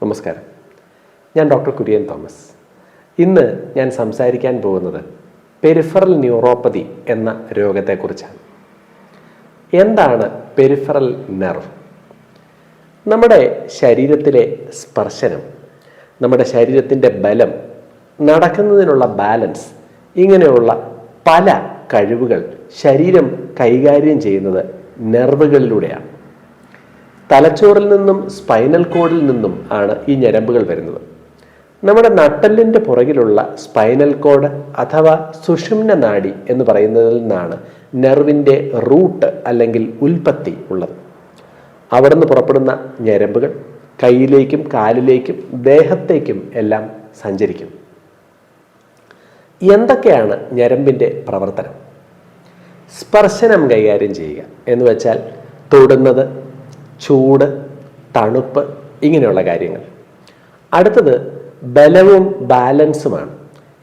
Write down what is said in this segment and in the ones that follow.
നമസ്കാരം. ഞാൻ doctor Kurian Thomas. ഇന്ന് ഞാൻ സംസാരിക്കാൻ പോകുന്നത് പെരിഫറൽ ന്യൂറോപ്പതി എന്ന രോഗത്തെക്കുറിച്ചാണ്. എന്താണ് പെരിഫറൽ നെർവ്? നമ്മുടെ ശരീരത്തിലെ സ്പർശനം, നമ്മുടെ ശരീരത്തിൻ്റെ ബലം, നടക്കുന്നതിനുള്ള ബാലൻസ്, ഇങ്ങനെയുള്ള പല കഴിവുകൾ ശരീരം കൈകാര്യം ചെയ്യുന്നത് നെർവുകളിലൂടെയാണ്. തലച്ചോറിൽ നിന്നും സ്പൈനൽ കോഡിൽ നിന്നും ആണ് ഈ ഞരമ്പുകൾ വരുന്നത്. നമ്മുടെ നട്ടെല്ലിൻ്റെ പുറകിലുള്ള സ്പൈനൽ കോഡ് അഥവാ സുഷുമ്ന നാഡി എന്ന് പറയുന്നതിൽ നിന്നാണ് നെർവിൻ്റെ റൂട്ട് അല്ലെങ്കിൽ ഉൽപ്പത്തി ഉള്ളത്. അവിടുന്ന് പുറപ്പെടുന്ന ഞരമ്പുകൾ കൈയിലേക്കും കാലിലേക്കും ദേഹത്തേക്കും എല്ലാം സഞ്ചരിക്കും. എന്തൊക്കെയാണ് ഞരമ്പിൻ്റെ പ്രവർത്തനം? സ്പർശനം കൈകാര്യം ചെയ്യുക എന്ന് വെച്ചാൽ തൊടുന്നത്, ചൂട്, തണുപ്പ്, ഇങ്ങനെയുള്ള കാര്യങ്ങൾ. അടുത്തത് ബലവും ബാലൻസുമാണ്.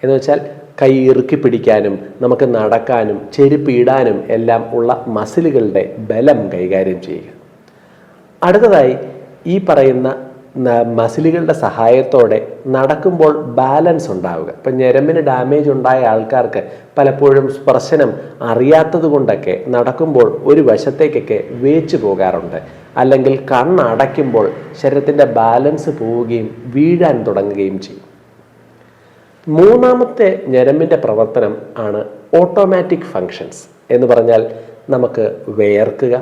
എന്ന് വെച്ചാൽ കൈ ഇറുക്കി പിടിക്കാനും നമുക്ക് നടക്കാനും ചെരുപ്പ് ഇടാനും എല്ലാം ഉള്ള മസിലുകളുടെ ബലം കൈകാര്യം ചെയ്യുക. അടുത്തതായി ഈ പറയുന്ന മസിലുകളുടെ സഹായത്തോടെ നടക്കുമ്പോൾ ബാലൻസ് ഉണ്ടാവുക. ഇപ്പം ഞരമ്പിന് ഡാമേജ് ഉണ്ടായ ആൾക്കാർക്ക് പലപ്പോഴും സ്പർശനം അറിയാത്തത് കൊണ്ടൊക്കെ നടക്കുമ്പോൾ ഒരു വശത്തേക്കൊക്കെ വേച്ചു പോകാറുണ്ട്. അല്ലെങ്കിൽ കണ്ണടയ്ക്കുമ്പോൾ ശരീരത്തിൻ്റെ ബാലൻസ് പോവുകയും വീഴാൻ തുടങ്ങുകയും ചെയ്യും. മൂന്നാമത്തെ ഞരമ്പിൻ്റെ പ്രവർത്തനം ആണ് ഓട്ടോമാറ്റിക് ഫങ്ഷൻസ് എന്ന് പറഞ്ഞാൽ നമുക്ക് വിയർക്കുക,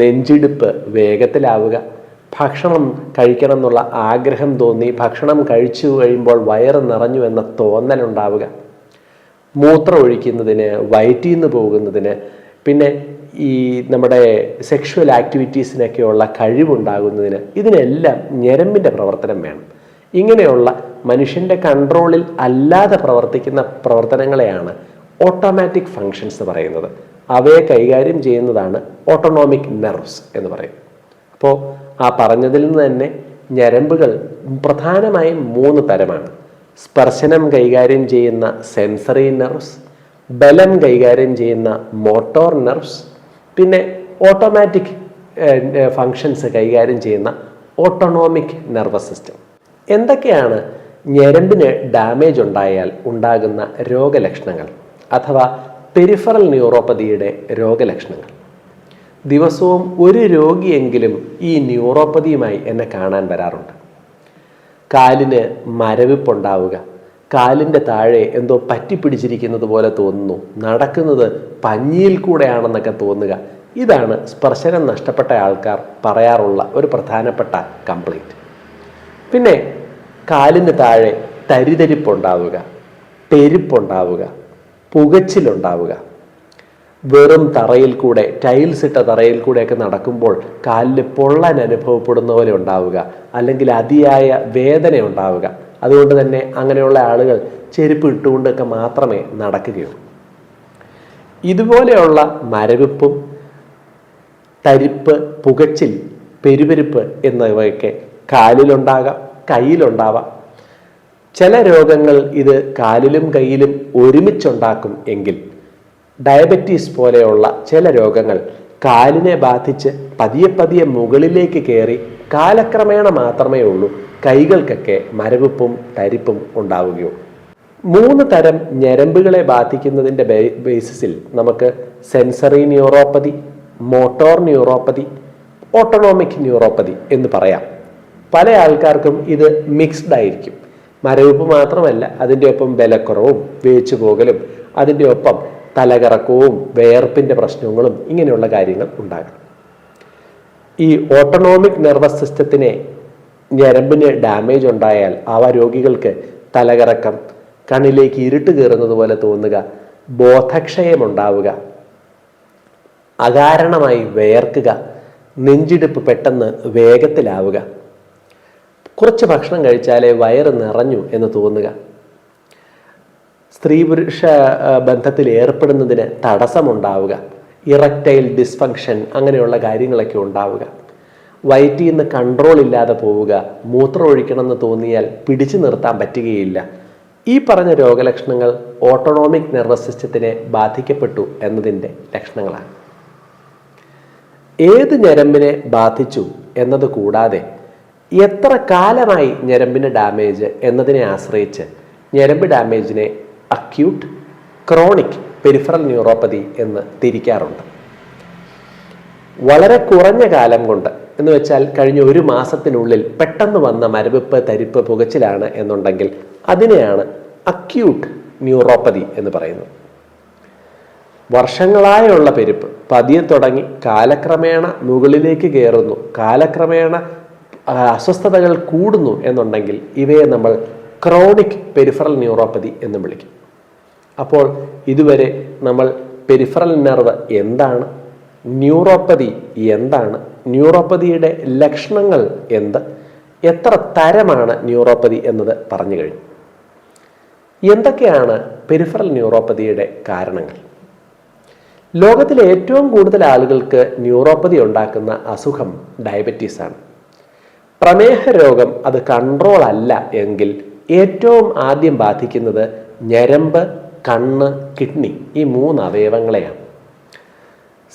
നെഞ്ചിടിപ്പ് വേഗത്തിലാവുക, ഭക്ഷണം കഴിക്കണം എന്നുള്ള ആഗ്രഹം തോന്നി ഭക്ഷണം കഴിച്ചു കഴിയുമ്പോൾ വയറ് നിറഞ്ഞു എന്ന തോന്നലുണ്ടാവുക, മൂത്രം ഒഴിക്കുന്നതിന്, വയറ്റിൽ നിന്ന് പോകുന്നതിന്, പിന്നെ ഈ നമ്മുടെ സെക്ഷുവൽ ആക്ടിവിറ്റീസിനൊക്കെയുള്ള കഴിവുണ്ടാകുന്നതിന്, ഇതിനെല്ലാം ഞരമ്പിൻ്റെ പ്രവർത്തനം വേണം. ഇങ്ങനെയുള്ള മനുഷ്യൻ്റെ കൺട്രോളിൽ അല്ലാതെ പ്രവർത്തിക്കുന്ന പ്രവർത്തനങ്ങളെയാണ് ഓട്ടോമാറ്റിക് ഫങ്ഷൻസ് പറയുന്നത്. അവയെ കൈകാര്യം ചെയ്യുന്നതാണ് ഓട്ടോണോമിക് നെർവ്സ് എന്ന് പറയും. അപ്പോൾ ആ പറഞ്ഞതിൽ നിന്ന് തന്നെ ഞരമ്പുകൾ പ്രധാനമായും 3 തരമാണ്. സ്പർശനം കൈകാര്യം ചെയ്യുന്ന സെൻസറി നെർവ്സ്, ബലം കൈകാര്യം ചെയ്യുന്ന മോട്ടോർ നെർവ്സ്, പിന്നെ ഓട്ടോമാറ്റിക് ഫങ്ഷൻസ് കൈകാര്യം ചെയ്യുന്ന ഓട്ടോണോമിക് നെർവസ് സിസ്റ്റം. എന്തൊക്കെയാണ് ഞരമ്പിന് ഡാമേജ് ഉണ്ടായാൽ ഉണ്ടാകുന്ന രോഗലക്ഷണങ്ങൾ അഥവാ പെരിഫറൽ ന്യൂറോപ്പതിയുടെ രോഗലക്ഷണങ്ങൾ? ദിവസവും ഒരു രോഗിയെങ്കിലും ഈ ന്യൂറോപ്പതിയുമായി എന്നെ കാണാൻ വരാറുണ്ട്. കാലിന് മരവിപ്പുണ്ടാവുക, കാലിൻ്റെ താഴെ എന്തോ പറ്റിപ്പിടിച്ചിരിക്കുന്നത് പോലെ തോന്നുന്നു, നടക്കുന്നത് പഞ്ഞിയിൽ കൂടെയാണെന്നൊക്കെ തോന്നുക. ഇതാണ് സ്പർശനം നഷ്ടപ്പെട്ട ആൾക്കാർ പറയാറുള്ള ഒരു പ്രധാനപ്പെട്ട കംപ്ലൈൻറ്റ്. പിന്നെ കാലിന് താഴെ തരിതരിപ്പുണ്ടാവുക, പെരുപ്പുണ്ടാവുക, പുകച്ചിലുണ്ടാവുക, വെറും തറയിൽ കൂടെ, ടൈൽസ് ഇട്ട തറയിൽ കൂടെയൊക്കെ നടക്കുമ്പോൾ കാലിൽ പൊള്ളാൻ അനുഭവപ്പെടുന്ന പോലെ ഉണ്ടാവുക, അല്ലെങ്കിൽ അതിയായ വേദന ഉണ്ടാവുക. അതുകൊണ്ട് തന്നെ അങ്ങനെയുള്ള ആളുകൾ ചെരുപ്പ് ഇട്ടുകൊണ്ടൊക്കെ മാത്രമേ നടക്കുകയുള്ളൂ. ഇതുപോലെയുള്ള മരവിപ്പും തരിപ്പ്, പുകച്ചിൽ, പെരുപെരുപ്പ് എന്നിവയൊക്കെ കാലിലുണ്ടാകാം, കയ്യിലുണ്ടാവാം. ചില രോഗങ്ങൾ ഇത് കാലിലും കയ്യിലും ഒരുമിച്ചുണ്ടാക്കും എങ്കിൽ ഡയബറ്റീസ് പോലെയുള്ള ചില രോഗങ്ങൾ കാലിനെ ബാധിച്ച് പതിയെ പതിയെ മുകളിലേക്ക് കയറി കാലക്രമേണ മാത്രമേ ഉള്ളൂ കൈകൾക്കൊക്കെ മരവിപ്പും തരിപ്പും ഉണ്ടാവുകയുള്ളൂ. 3 തരം ഞരമ്പുകളെ ബാധിക്കുന്നതിൻ്റെ ബേസിസിൽ നമുക്ക് sensory neuropathy, motor neuropathy, autonomic neuropathy എന്ന് പറയാം. പല ആൾക്കാർക്കും ഇത് മിക്സ്ഡ് ആയിരിക്കും. മരവിപ്പ് മാത്രമല്ല, അതിൻ്റെ ഒപ്പം ബലക്കുറവും വേച്ചു പോകലും, അതിൻ്റെ ഒപ്പം തലകറക്കവും വേർപ്പിൻ്റെ പ്രശ്നങ്ങളും, ഇങ്ങനെയുള്ള കാര്യങ്ങൾ ഉണ്ടാകും. ഈ ഓട്ടോണോമിക് നെർവസ് സിസ്റ്റത്തിനെ ഞരമ്പിന് ഡാമേജ് ഉണ്ടായാൽ അവ രോഗികൾക്ക് തലകറക്കം, കണ്ണിലേക്ക് ഇരുട്ട് കയറുന്നത് പോലെ തോന്നുക, ബോധക്ഷയമുണ്ടാവുക, അകാരണമായി വേർക്കുക, നെഞ്ചിടിപ്പ് പെട്ടെന്ന് വേഗത്തിലാവുക, കുറച്ച് ഭക്ഷണം കഴിച്ചാലേ വയറ് നിറഞ്ഞു എന്ന് തോന്നുക, സ്ത്രീ പുരുഷ ബന്ധത്തിൽ ഏർപ്പെടുന്നതിന് തടസ്സമുണ്ടാവുക, ഇറക്ടൈൽ ഡിസ്ഫങ്ഷൻ, അങ്ങനെയുള്ള കാര്യങ്ങളൊക്കെ ഉണ്ടാവുക, വയറ്റിൽ നിന്ന് കൺട്രോൾ ഇല്ലാതെ പോവുക, മൂത്രം ഒഴിക്കണമെന്ന് തോന്നിയാൽ പിടിച്ചു നിർത്താൻ പറ്റുകയില്ല. ഈ പറഞ്ഞ രോഗലക്ഷണങ്ങൾ ഓട്ടോണോമിക് നെർവസ് സിസ്റ്റത്തിനെ ബാധിക്കപ്പെട്ടു എന്നതിൻ്റെ ലക്ഷണങ്ങളാണ്. ഏത് ഞരമ്പിനെ ബാധിച്ചു എന്നത് കൂടാതെ എത്ര കാലമായി ഞരമ്പിന് ഡാമേജ് എന്നതിനെ ആശ്രയിച്ച് ഞരമ്പ് ഡാമേജിനെ അക്യൂട്ട്, ക്രോണിക് പെരിഫറൽ ന്യൂറോപ്പതി എന്ന് തിരിക്കാറുണ്ട്. വളരെ കുറഞ്ഞ കാലം കൊണ്ട് എന്ന് വെച്ചാൽ കഴിഞ്ഞ ഒരു മാസത്തിനുള്ളിൽ പെട്ടെന്ന് വന്ന മരവിപ്പ്, തരിപ്പ്, പുകച്ചിലാണ് എന്നുണ്ടെങ്കിൽ അതിനെയാണ് അക്യൂട്ട് ന്യൂറോപ്പതി എന്ന് പറയുന്നത്. വർഷങ്ങളായുള്ള പെരുപ്പ് പതിയെ തുടങ്ങി കാലക്രമേണ മുകളിലേക്ക് കയറുന്നു, കാലക്രമേണ അസ്വസ്ഥതകൾ കൂടുന്നു എന്നുണ്ടെങ്കിൽ ഇവയെ നമ്മൾ ക്രോണിക് പെരിഫറൽ ന്യൂറോപ്പതി എന്ന് വിളിക്കും. അപ്പോൾ ഇതുവരെ നമ്മൾ പെരിഫറൽ നെർവ് എന്താണ്, ന്യൂറോപ്പതി എന്താണ്, ന്യൂറോപ്പതിയുടെ ലക്ഷണങ്ങൾ എന്ത്, എത്ര തരമാണ് ന്യൂറോപ്പതി എന്നത് പറഞ്ഞു കഴിഞ്ഞു. എന്തൊക്കെയാണ് പെരിഫറൽ ന്യൂറോപ്പതിയുടെ കാരണങ്ങൾ? ലോകത്തിലെ ഏറ്റവും കൂടുതൽ ആളുകൾക്ക് ന്യൂറോപ്പതി ഉണ്ടാക്കുന്ന അസുഖം ഡയബറ്റീസാണ്. പ്രമേഹ രോഗം അത് കൺട്രോൾ അല്ല എങ്കിൽ ഏറ്റവും ആദ്യം ബാധിക്കുന്നത് ഞരമ്പ്, കണ്ണ്, കിഡ്നി, ഈ 3 അവയവങ്ങളെയാണ്.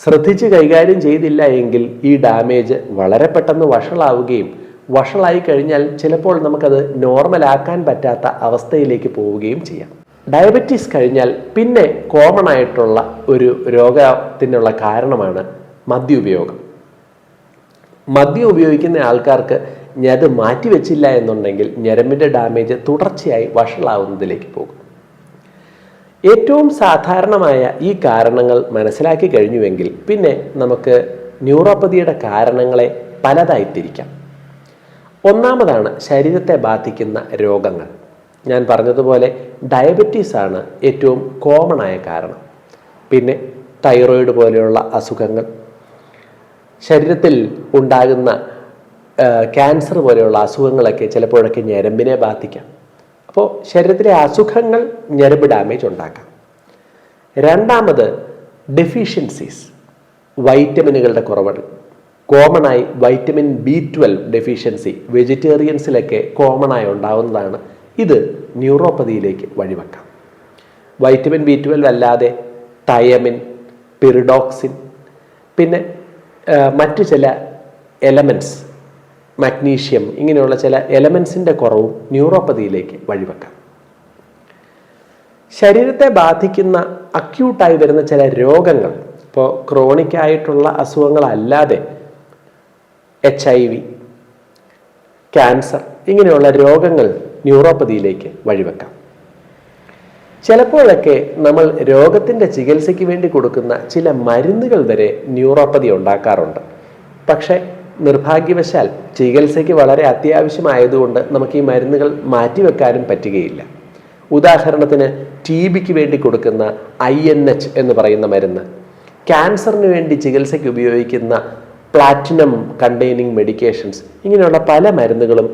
ശ്രദ്ധിച്ച് കൈകാര്യം ചെയ്തില്ല എങ്കിൽ ഈ ഡാമേജ് വളരെ പെട്ടെന്ന് വഷളാവുകയും വഷളായി കഴിഞ്ഞാൽ ചിലപ്പോൾ നമുക്കത് നോർമലാക്കാൻ പറ്റാത്ത അവസ്ഥയിലേക്ക് പോവുകയും ചെയ്യാം. ഡയബറ്റീസ് കഴിഞ്ഞാൽ പിന്നെ കോമൺ ആയിട്ടുള്ള ഒരു രോഗത്തിനുള്ള കാരണമാണ് മദ്യ ഉപയോഗം. മദ്യം ഉപയോഗിക്കുന്ന ആൾക്കാർക്ക് അത് മാറ്റിവെച്ചില്ല എന്നുണ്ടെങ്കിൽ ഞരമ്പിൻ്റെ ഡാമേജ് തുടർച്ചയായി വഷളാവുന്നതിലേക്ക് പോകും. ഏറ്റവും സാധാരണമായ ഈ കാരണങ്ങൾ മനസ്സിലാക്കി കഴിഞ്ഞുവെങ്കിൽ പിന്നെ നമുക്ക് ന്യൂറോപ്പതിയുടെ കാരണങ്ങളെ പലതായി തിരിക്കാം. ഒന്നാമതാണ് ശരീരത്തെ ബാധിക്കുന്ന രോഗങ്ങൾ. ഞാൻ പറഞ്ഞതുപോലെ ഡയബറ്റീസ് ആണ് ഏറ്റവും കോമൺ ആയ കാരണം. പിന്നെ തൈറോയിഡ് പോലെയുള്ള അസുഖങ്ങൾ, ശരീരത്തിൽ ഉണ്ടാകുന്ന ക്യാൻസർ പോലെയുള്ള അസുഖങ്ങളൊക്കെ ചിലപ്പോഴൊക്കെ ഞരമ്പിനെ ബാധിക്കാം. അപ്പോൾ ശരീരത്തിലെ അസുഖങ്ങൾ ഞരമ്പ് ഡാമേജ് ഉണ്ടാക്കാം. രണ്ടാമത് ഡെഫിഷ്യൻസീസ്, വൈറ്റമിനുകളുടെ കുറവുകൾ. കോമണായി വൈറ്റമിൻ B12 ഡെഫിഷ്യൻസി വെജിറ്റേറിയൻസിലൊക്കെ കോമണായി ഉണ്ടാവുന്നതാണ്. ഇത് ന്യൂറോപ്പതിയിലേക്ക് വഴിവെക്കാം. വൈറ്റമിൻ B12 അല്ലാതെ തയമിൻ, പിറിഡോക്സിൻ, പിന്നെ മറ്റു ചില എലമെൻറ്റ്സ്, മഗ്നീഷ്യം, ഇങ്ങനെയുള്ള ചില എലമെൻസിൻ്റെ കുറവും ന്യൂറോപ്പതിയിലേക്ക് വഴിവെക്കാം. ശരീരത്തെ ബാധിക്കുന്ന അക്യൂട്ടായി വരുന്ന ചില രോഗങ്ങൾ, ഇപ്പോൾ ക്രോണിക്കായിട്ടുള്ള അസുഖങ്ങളല്ലാതെ HIV, ക്യാൻസർ, ഇങ്ങനെയുള്ള രോഗങ്ങൾ ന്യൂറോപ്പതിയിലേക്ക് വഴിവെക്കാം. ചിലപ്പോഴൊക്കെ നമ്മൾ രോഗത്തിൻ്റെ ചികിത്സയ്ക്ക് വേണ്ടി കൊടുക്കുന്ന ചില മരുന്നുകൾ വരെ ന്യൂറോപ്പതി ഉണ്ടാക്കാറുണ്ട്. പക്ഷേ നിർഭാഗ്യവശാൽ ചികിത്സയ്ക്ക് വളരെ അത്യാവശ്യമായതുകൊണ്ട് നമുക്ക് ഈ മരുന്നുകൾ മാറ്റിവെക്കാനും പറ്റുകയില്ല. ഉദാഹരണത്തിന് TBക്ക് വേണ്ടി കൊടുക്കുന്ന INH എന്ന് പറയുന്ന മരുന്ന്, ക്യാൻസറിന് വേണ്ടി ചികിത്സയ്ക്ക് ഉപയോഗിക്കുന്ന പ്ലാറ്റിനം കണ്ടെയ്നിങ് മെഡിക്കേഷൻസ്, ഇങ്ങനെയുള്ള പല മരുന്നുകളും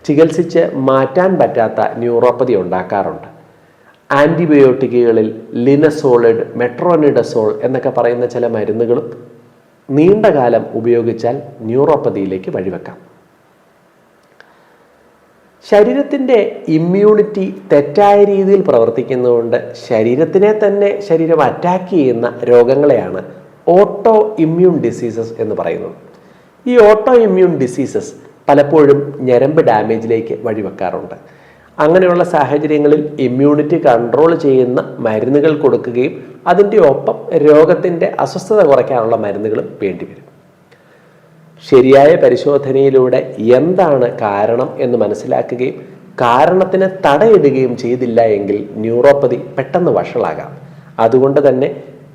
ചികിത്സിച്ച് മാറ്റാൻ പറ്റാത്ത ന്യൂറോപ്പതി ഉണ്ടാക്കാറുണ്ട്. ആൻറ്റിബയോട്ടിക്കുകളിൽ ലിനസോളിഡ്, മെട്രോനിഡസോൾ എന്നൊക്കെ പറയുന്ന ചില മരുന്നുകളും നീണ്ടകാലം ഉപയോഗിച്ചാൽ ന്യൂറോപ്പതിയിലേക്ക് വഴിവെക്കാം. ശരീരത്തിൻ്റെ ഇമ്മ്യൂണിറ്റി തെറ്റായ രീതിയിൽ പ്രവർത്തിക്കുന്നതുകൊണ്ട് ശരീരം അറ്റാക്ക് ചെയ്യുന്ന രോഗങ്ങളെയാണ് ഓട്ടോ ഇമ്മ്യൂൺ ഡിസീസസ് എന്ന് പറയുന്നത്. ഈ ഓട്ടോ ഇമ്മ്യൂൺ ഡിസീസസ് പലപ്പോഴും ഞരമ്പ് ഡാമേജിലേക്ക് വഴിവെക്കാറുണ്ട്. അങ്ങനെയുള്ള സാഹചര്യങ്ങളിൽ ഇമ്മ്യൂണിറ്റി കൺട്രോൾ ചെയ്യുന്ന മരുന്നുകൾ കൊടുക്കുകയും അതിൻ്റെ ഒപ്പം രോഗത്തിൻ്റെ അസ്വസ്ഥത കുറയ്ക്കാനുള്ള മരുന്നുകളും വേണ്ടിവരും. ശരിയായ പരിശോധനയിലൂടെ എന്താണ് കാരണം എന്ന് മനസ്സിലാക്കുകയും കാരണത്തിന് തടയിടുകയും ചെയ്തില്ല എങ്കിൽ ന്യൂറോപ്പതി പെട്ടെന്ന് വഷളാകാം. അതുകൊണ്ട് തന്നെ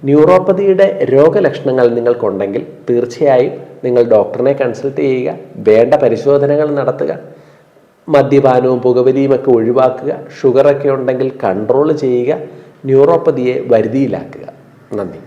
ന്യൂറോപ്പതിയുടെ രോഗലക്ഷണങ്ങൾ നിങ്ങൾക്കുണ്ടെങ്കിൽ തീർച്ചയായും നിങ്ങൾ ഡോക്ടറിനെ കൺസൾട്ട് ചെയ്യുക, വേണ്ട പരിശോധനകൾ നടത്തുക, മദ്യപാനവും പുകവലിയുമൊക്കെ ഒഴിവാക്കുക, ഷുഗറൊക്കെ ഉണ്ടെങ്കിൽ കൺട്രോൾ ചെയ്യുക, ന്യൂറോപ്പതിയെ വരുതിയിലാക്കുക. നന്ദി.